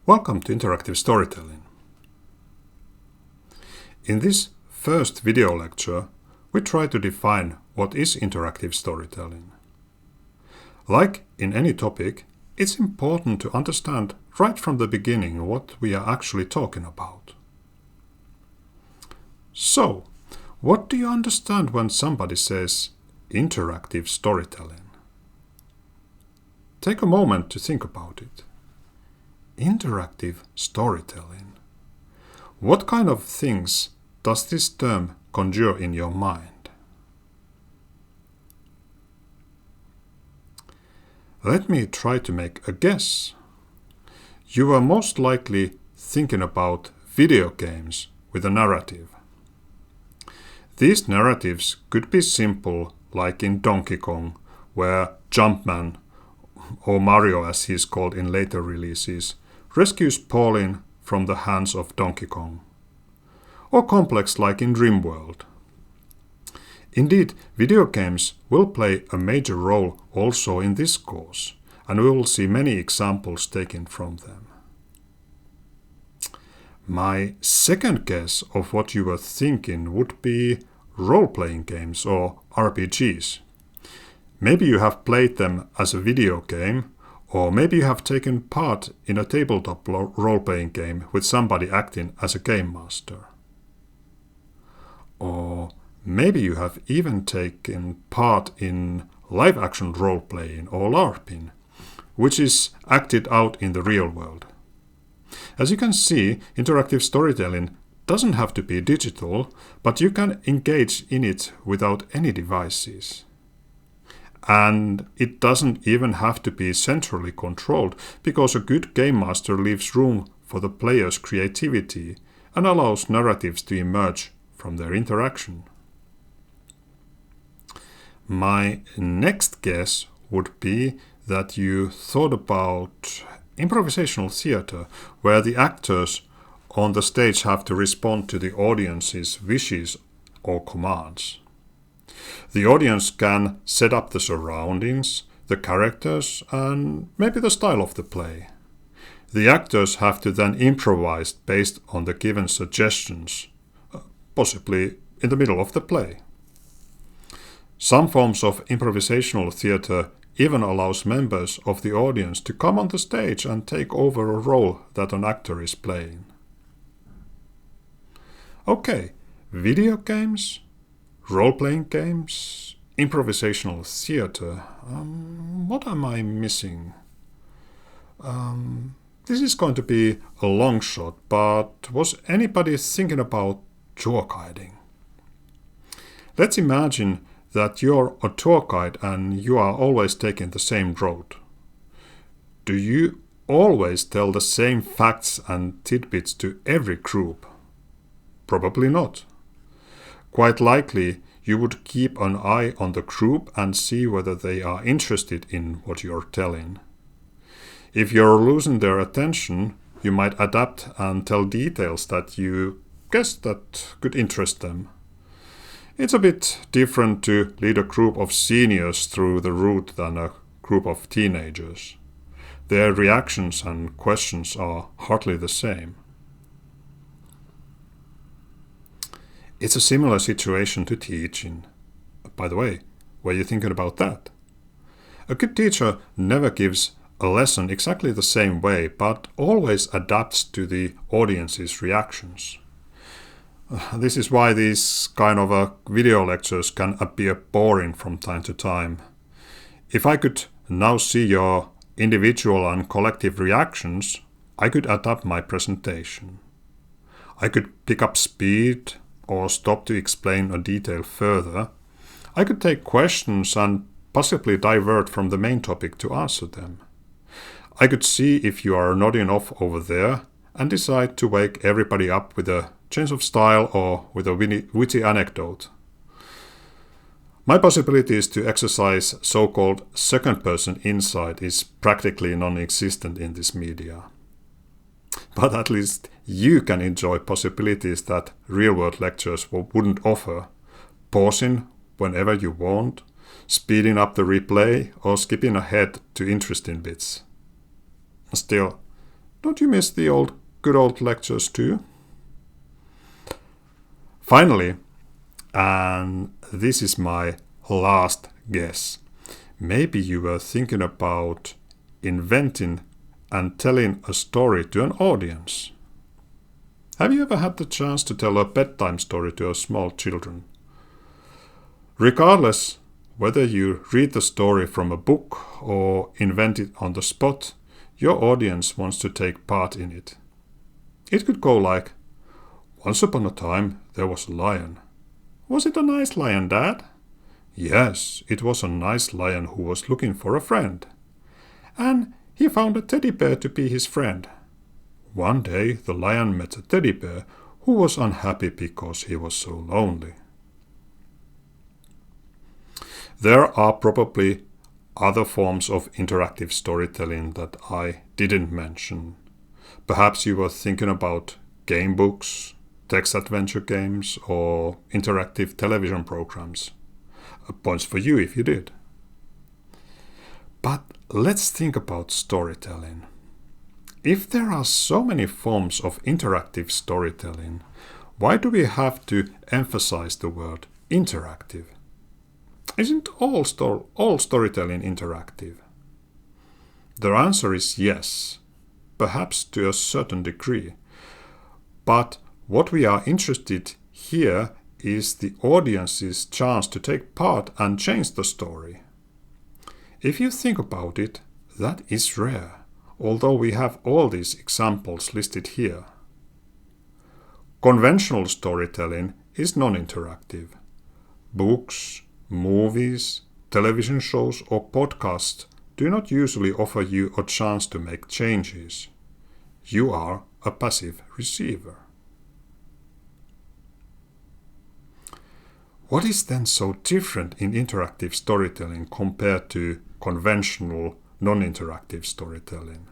Welcome to Interactive Storytelling. In this first video lecture, we try to define what is interactive storytelling. Like in any topic, it's important to understand right from the beginning what we are actually talking about. So, what do you understand when somebody says interactive storytelling? Take a moment to think about it. Interactive storytelling. What kind of things does this term conjure in your mind? Let me try to make a guess. You are most likely thinking about video games with a narrative. These narratives could be simple, like in Donkey Kong, where Jumpman, or Mario as he is called in later releases, rescues Pauline from the hands of Donkey Kong. Or complex like in RimWorld. Indeed, video games will play a major role also in this course, and we will see many examples taken from them. My second guess of what you were thinking would be role-playing games or RPGs. Maybe you have played them as a video game, or maybe you have taken part in a tabletop role-playing game with somebody acting as a game master. Or maybe you have even taken part in live-action role-playing or LARPing, which is acted out in the real world. As you can see, interactive storytelling doesn't have to be digital, but you can engage in it without any devices. And it doesn't even have to be centrally controlled, because a good game master leaves room for the player's creativity and allows narratives to emerge from their interaction. My next guess would be that you thought about improvisational theater, where the actors on the stage have to respond to the audience's wishes or commands. The audience can set up the surroundings, the characters, and maybe the style of the play. The actors have to then improvise based on the given suggestions, possibly in the middle of the play. Some forms of improvisational theater even allows members of the audience to come on the stage and take over a role that an actor is playing. Okay, video games, role-playing games, improvisational theater. What am I missing? This is going to be a long shot, but was anybody thinking about tour guiding? Let's imagine that you're a tour guide and you are always taking the same road. Do you always tell the same facts and tidbits to every group? Probably not. Quite likely, you would keep an eye on the group and see whether they are interested in what you're telling. If you're losing their attention, you might adapt and tell details that you guess that could interest them. It's a bit different to lead a group of seniors through the route than a group of teenagers. Their reactions and questions are hardly the same. It's a similar situation to teaching. By the way, were you thinking about that? A good teacher never gives a lesson exactly the same way, but always adapts to the audience's reactions. This is why these kind of video lectures can appear boring from time to time. If I could now see your individual and collective reactions, I could adapt my presentation. I could pick up speed, or stop to explain a detail further. I could take questions and possibly divert from the main topic to answer them. I could see if you are nodding off over there and decide to wake everybody up with a change of style or with a witty anecdote. My possibilities to exercise so-called second-person insight is practically non-existent in this media. But at least you can enjoy possibilities that real-world lectures wouldn't offer, pausing whenever you want, speeding up the replay, or skipping ahead to interesting bits. Still, Don't you miss the good old lectures too? Finally, and this is my last guess, maybe you were thinking about inventing and telling a story to an audience. Have you ever had the chance to tell a bedtime story to small children? Regardless whether you read the story from a book or invent it on the spot, your audience wants to take part in it. It could go like, once upon a time there was a lion. Was it a nice lion, Dad? Yes, it was a nice lion who was looking for a friend. And he found a teddy bear to be his friend. One day the lion met a teddy bear who was unhappy because he was so lonely. There are probably other forms of interactive storytelling that I didn't mention. Perhaps you were thinking about game books, text adventure games, or interactive television programs. Points for you if you did. But let's think about storytelling. If there are so many forms of interactive storytelling, why do we have to emphasize the word interactive? Isn't all storytelling interactive? The answer is yes, perhaps to a certain degree. But what we are interested here is the audience's chance to take part and change the story. If you think about it, that is rare, although we have all these examples listed here. Conventional storytelling is non-interactive. Books, movies, television shows or podcasts do not usually offer you a chance to make changes. You are a passive receiver. What is then so different in interactive storytelling compared to conventional non-interactive storytelling?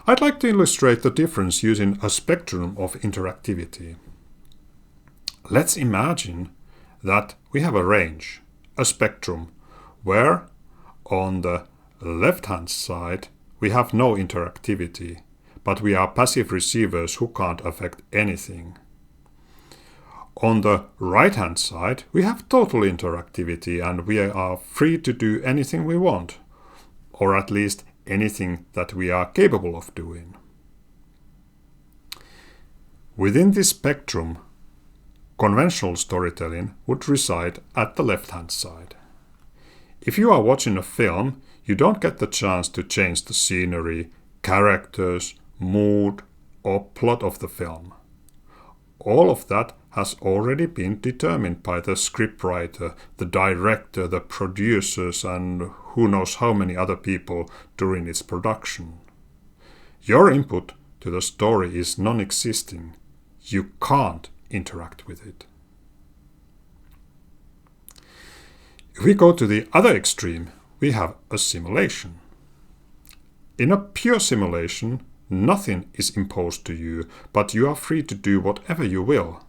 I'd like to illustrate the difference using a spectrum of interactivity. Let's imagine that we have a range, a spectrum, where on the left-hand side we have no interactivity, but we are passive receivers who can't affect anything. On the right-hand side, we have total interactivity and we are free to do anything we want, or at least anything that we are capable of doing. Within this spectrum, conventional storytelling would reside at the left-hand side. If you are watching a film, you don't get the chance to change the scenery, characters, mood, or plot of the film. All of that has already been determined by the scriptwriter, the director, the producers, and who knows how many other people during its production. Your input to the story is non-existing. You can't interact with it. If we go to the other extreme, we have a simulation. In a pure simulation, nothing is imposed to you, but you are free to do whatever you will,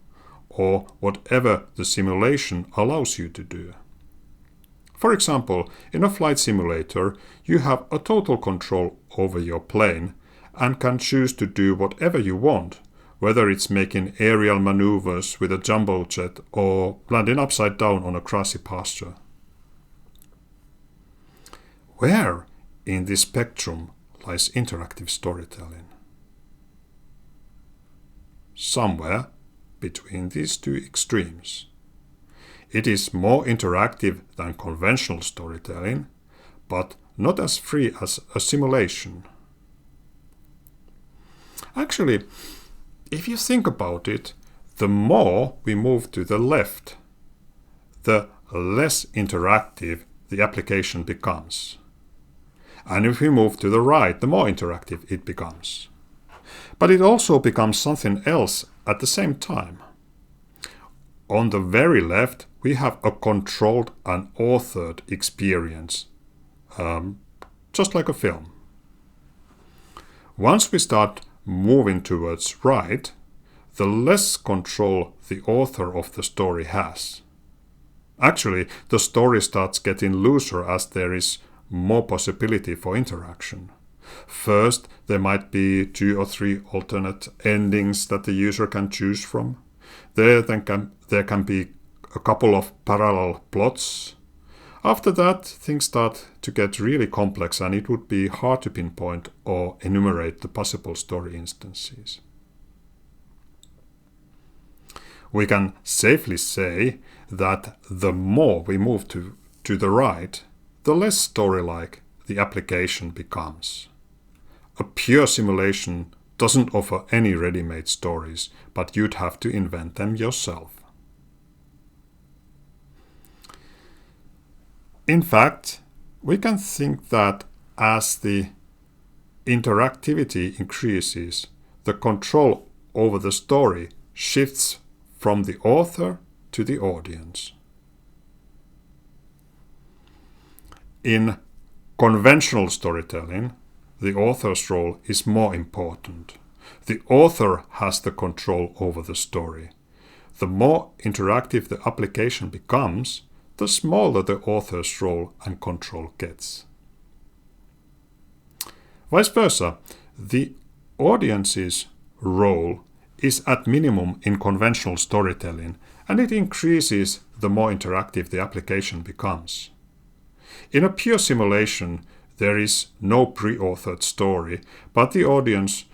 or whatever the simulation allows you to do. For example, in a flight simulator, you have a total control over your plane and can choose to do whatever you want, whether it's making aerial maneuvers with a jumbo jet or landing upside down on a grassy pasture. Where in this spectrum lies interactive storytelling? Somewhere between these two extremes. It is more interactive than conventional storytelling, but not as free as a simulation. Actually, if you think about it, the more we move to the left, the less interactive the application becomes. And if we move to the right, the more interactive it becomes. But it also becomes something else at the same time. On the very left, we have a controlled and authored experience, just like a film. Once we start moving towards right, the less control the author of the story has. Actually, the story starts getting looser as there is more possibility for interaction. First, there might be 2 or 3 alternate endings that the user can choose from. There can be a couple of parallel plots. After that, things start to get really complex and it would be hard to pinpoint or enumerate the possible story instances. We can safely say that the more we move to the right, the less story-like the application becomes. A pure simulation doesn't offer any ready-made stories, but you'd have to invent them yourself. In fact, we can think that as the interactivity increases, the control over the story shifts from the author to the audience. In conventional storytelling, the author's role is more important. The author has the control over the story. The more interactive the application becomes, the smaller the author's role and control gets. Vice versa, the audience's role is at minimum in conventional storytelling, and it increases the more interactive the application becomes. In a pure simulation, there is no pre-authored story, but the audience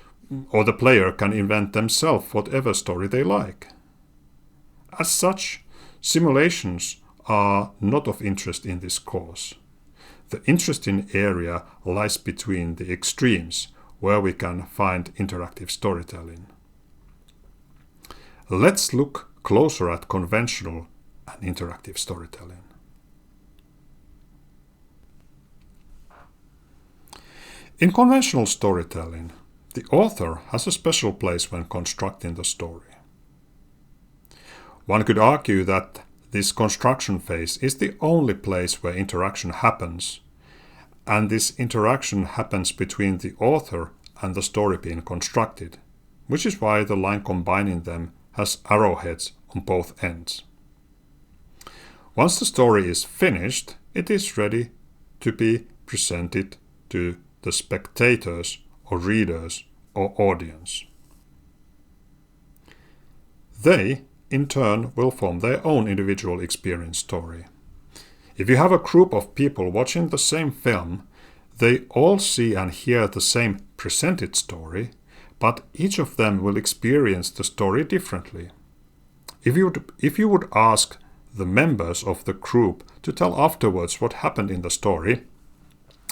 or the player can invent themselves whatever story they like. As such, simulations are not of interest in this course. The interesting area lies between the extremes, where we can find interactive storytelling. Let's look closer at conventional and interactive storytelling. In conventional storytelling, the author has a special place when constructing the story. One could argue that this construction phase is the only place where interaction happens, and this interaction happens between the author and the story being constructed, which is why the line combining them has arrowheads on both ends. Once the story is finished, it is ready to be presented to the spectators or readers or audience. They, in turn, will form their own individual experience story. If you have a group of people watching the same film, they all see and hear the same presented story, but each of them will experience the story differently. If you would ask the members of the group to tell afterwards what happened in the story,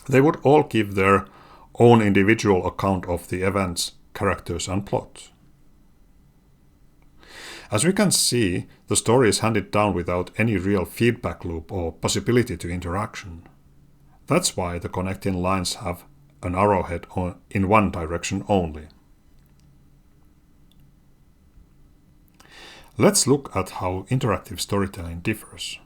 they would all give their own individual account of the events, characters, and plot. As we can see, the story is handed down without any real feedback loop or possibility to interaction. That's why the connecting lines have an arrowhead in one direction only. Let's look at how interactive storytelling differs.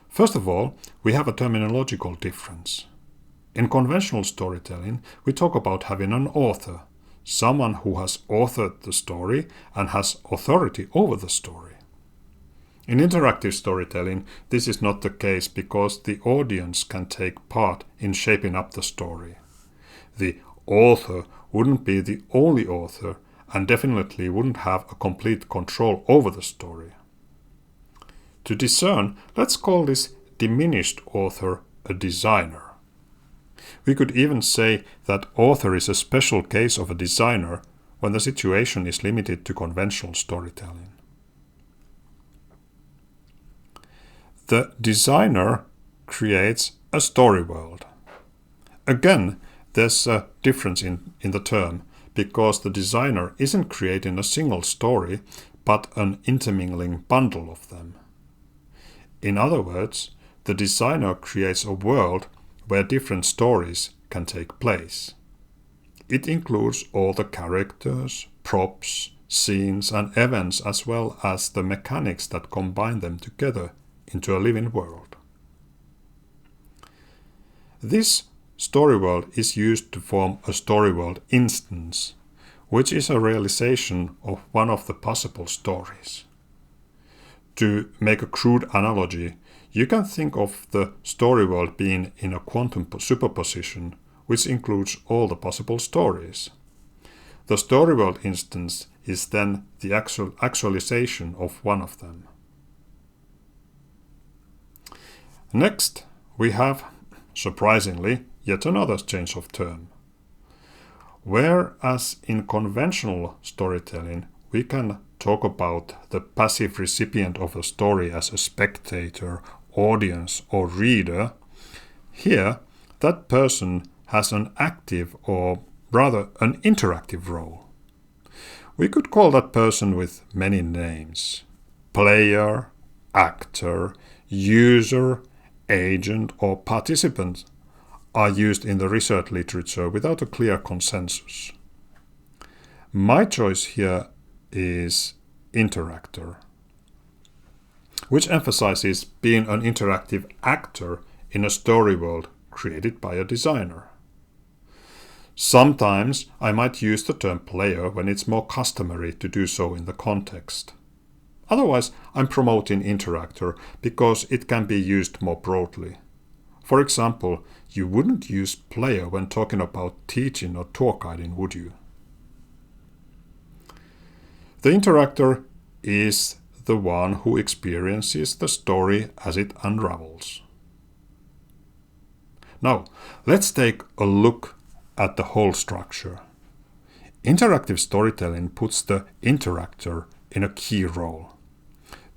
First of all, we have a terminological difference. In conventional storytelling, we talk about having an author, someone who has authored the story and has authority over the story. In interactive storytelling, this is not the case because the audience can take part in shaping up the story. The author wouldn't be the only author and definitely wouldn't have a complete control over the story. To discern, let's call this diminished author a designer. We could even say that author is a special case of a designer when the situation is limited to conventional storytelling. The designer creates a story world. Again, there's a difference in the term because the designer isn't creating a single story but an intermingling bundle of them. In other words, the designer creates a world where different stories can take place. It includes all the characters, props, scenes, and events as well as the mechanics that combine them together into a living world. This story world is used to form a story world instance, which is a realization of one of the possible stories. To make a crude analogy, You can think of the story world being in a quantum superposition, which includes all the possible stories. The story world instance is then the actualization of one of them. Next, we have, surprisingly, yet another change of term. Whereas in conventional storytelling, we can talk about the passive recipient of a story as a spectator, audience, or reader, here that person has an active or rather an interactive role. We could call that person with many names: player, actor, user, agent, or participant are used in the research literature without a clear consensus. My choice here is interactor, which emphasizes being an interactive actor in a story world created by a designer. Sometimes I might use the term player when it's more customary to do so in the context. Otherwise, I'm promoting interactor because it can be used more broadly. For example, you wouldn't use player when talking about teaching or tour guiding, would you? The interactor is the one who experiences the story as it unravels. Now, let's take a look at the whole structure. Interactive storytelling puts the interactor in a key role.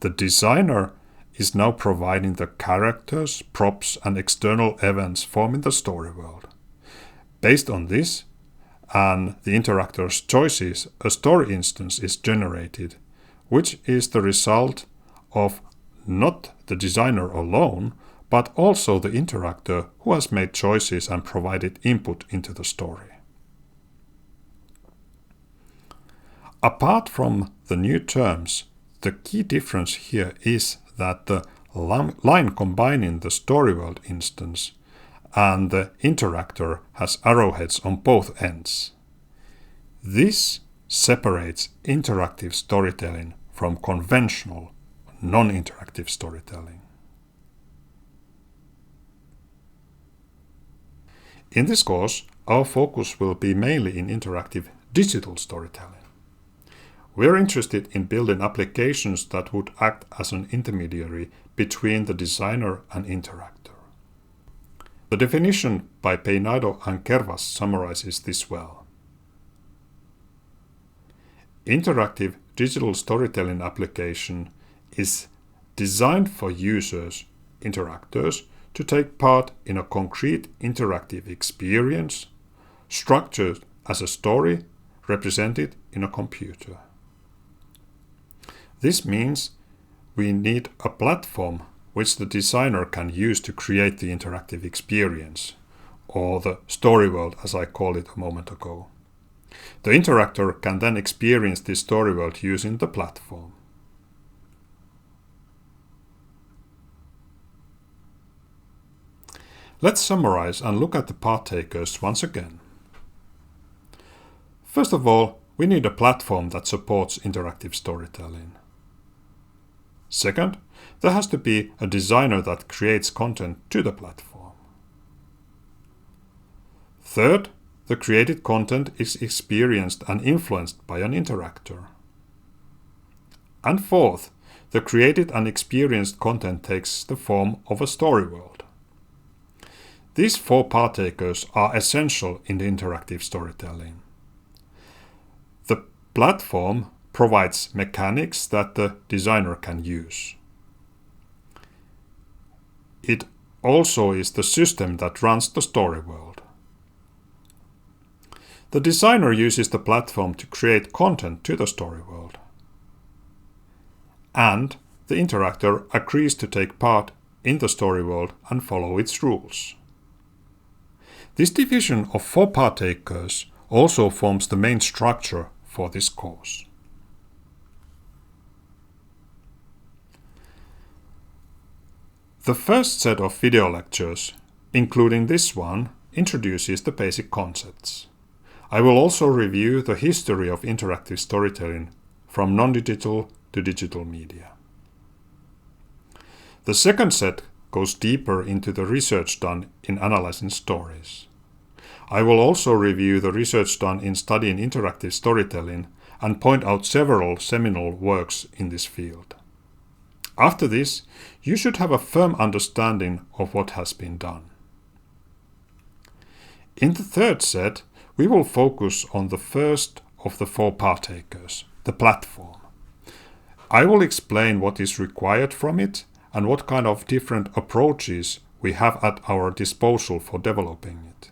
The designer is now providing the characters, props, and external events forming the story world. Based on this and the interactor's choices, a story instance is generated, which is the result of not the designer alone, but also the interactor who has made choices and provided input into the story. Apart from the new terms, the key difference here is that the line combining the story world instance and the interactor has arrowheads on both ends. This separates interactive storytelling from conventional, non-interactive storytelling. In this course, our focus will be mainly in interactive digital storytelling. We are interested in building applications that would act as an intermediary between the designer and interactor. The definition by Peinado and Kervas summarizes this well. Interactive digital storytelling application is designed for users, interactors, to take part in a concrete interactive experience, structured as a story represented in a computer. This means we need a platform which the designer can use to create the interactive experience, or the story world as I called it a moment ago. The interactor can then experience this story world using the platform. Let's summarize and look at the partakers once again. First of all, we need a platform that supports interactive storytelling. Second, there has to be a designer that creates content to the platform. Third, the created content is experienced and influenced by an interactor. And fourth, the created and experienced content takes the form of a story world. These four partakers are essential in the interactive storytelling. The platform provides mechanics that the designer can use. It also is the system that runs the story world. The designer uses the platform to create content to the story world. And the interactor agrees to take part in the story world and follow its rules. This division of four partakers also forms the main structure for this course. The first set of video lectures, including this one, introduces the basic concepts. I will also review the history of interactive storytelling from non-digital to digital media. The second set goes deeper into the research done in analyzing stories. I will also review the research done in studying interactive storytelling and point out several seminal works in this field. After this, you should have a firm understanding of what has been done. In the third set, we will focus on the first of the 4 partakers, the platform. I will explain what is required from it and what kind of different approaches we have at our disposal for developing it.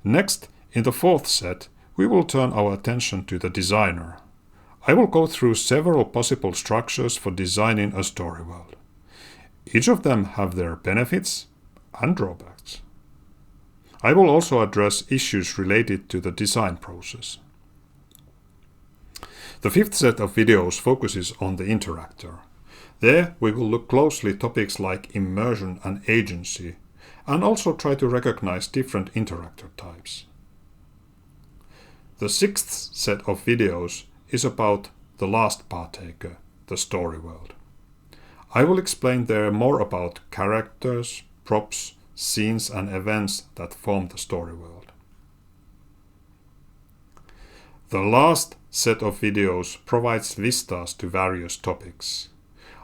Next, in the 4th set, we will turn our attention to the designer. I will go through several possible structures for designing a story world. Each of them have their benefits and drawbacks. I will also address issues related to the design process. The 5th set of videos focuses on the interactor. There we will look closely at topics like immersion and agency, and also try to recognize different interactor types. The 6th set of videos is about the last partaker, the story world. I will explain there more about characters, props, scenes and events that form the story world. The last set of videos provides vistas to various topics.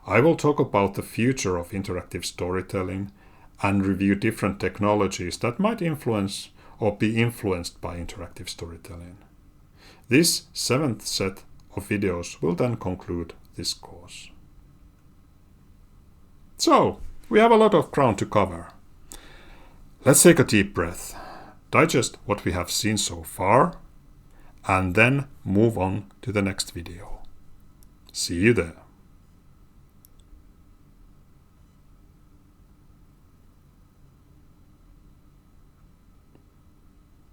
I will talk about the future of interactive storytelling and review different technologies that might influence or be influenced by interactive storytelling. This 7th set of videos will then conclude this course. So, we have a lot of ground to cover. Let's take a deep breath, digest what we have seen so far, and then move on to the next video. See you there.